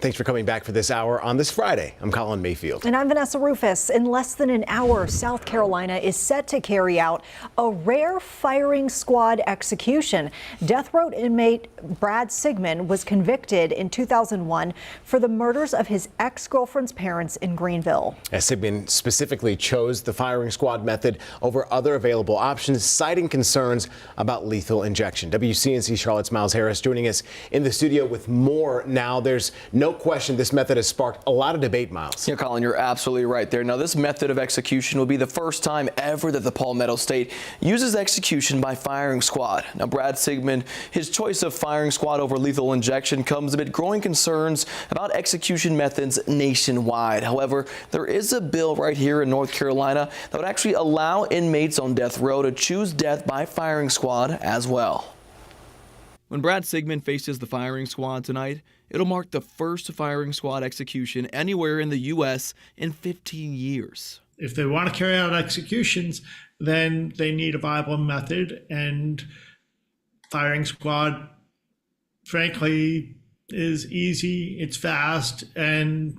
Thanks for coming back for this hour on this Friday. I'm Colin Mayfield. And I'm Vanessa Rufus. In less than an hour, South Carolina is set to carry out a rare firing squad execution. Death row inmate Brad Sigmon was convicted in 2001 for the murders of his ex-girlfriend's parents in Greenville. Sigmon specifically chose the firing squad method over other available options, citing concerns about lethal injection. WCNC Charlotte's Miles Harris joining us in the studio with more now. There's no question this method has sparked a lot of debate, Miles. Yeah, Colin, you're absolutely right there. Now, this method of execution will be the first time ever that the Palmetto State uses execution by firing squad. Now, Brad Sigmon, his choice of firing squad over lethal injection comes amid growing concerns about execution methods nationwide. However, there is a bill right here in North Carolina that would actually allow inmates on death row to choose death by firing squad as well. When Brad Sigmon faces the firing squad tonight, it'll mark the first firing squad execution anywhere in the U.S. in 15 years. If they want to carry out executions, then they need a viable method, and firing squad, frankly, is easy, it's fast, and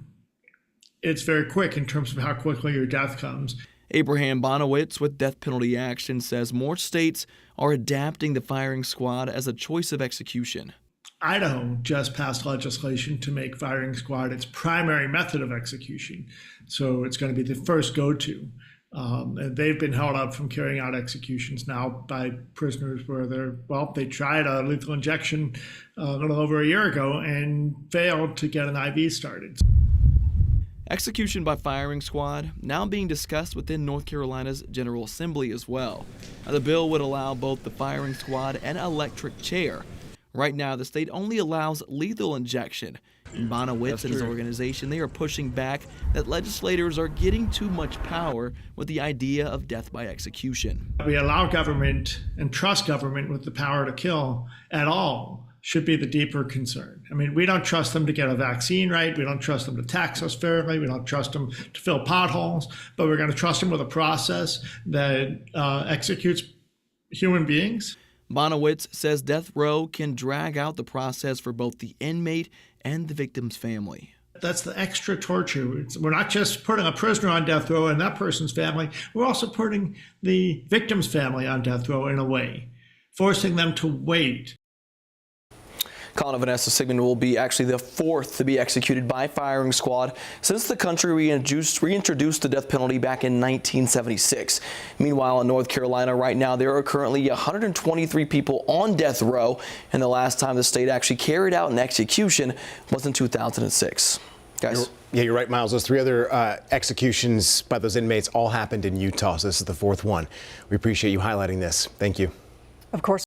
it's very quick in terms of how quickly your death comes. Abraham Bonowitz with Death Penalty Action says more states are adapting the firing squad as a choice of execution. Idaho just passed legislation to make firing squad its primary method of execution. So it's going to be the first go-to. And they've been held up from carrying out executions now by prisoners where they tried a lethal injection a little over a year ago and failed to get an IV started. Execution by firing squad now being discussed within North Carolina's General Assembly as well. Now, the bill would allow both the firing squad and electric chair. Right now, the state only allows lethal injection. And Bonowitz and his organization, they are pushing back that legislators are getting too much power with the idea of death by execution. We allow government and trust government with the power to kill at all should be the deeper concern. I mean, we don't trust them to get a vaccine right. We don't trust them to tax us fairly. We don't trust them to fill potholes, but we're going to trust them with a process that executes human beings. Bonowitz says death row can drag out the process for both the inmate and the victim's family. That's the extra torture. We're not just putting a prisoner on death row and that person's family. We're also putting the victim's family on death row in a way, forcing them to wait. Colin, Vanessa, Sigmon will be actually the fourth to be executed by firing squad since the country reintroduced the death penalty back in 1976. Meanwhile, in North Carolina right now, there are currently 123 people on death row, and the last time the state actually carried out an execution was in 2006. Guys. You're right, Miles. Those three other executions by those inmates all happened in Utah, so this is the fourth one. We appreciate you highlighting this. Thank you. Of course.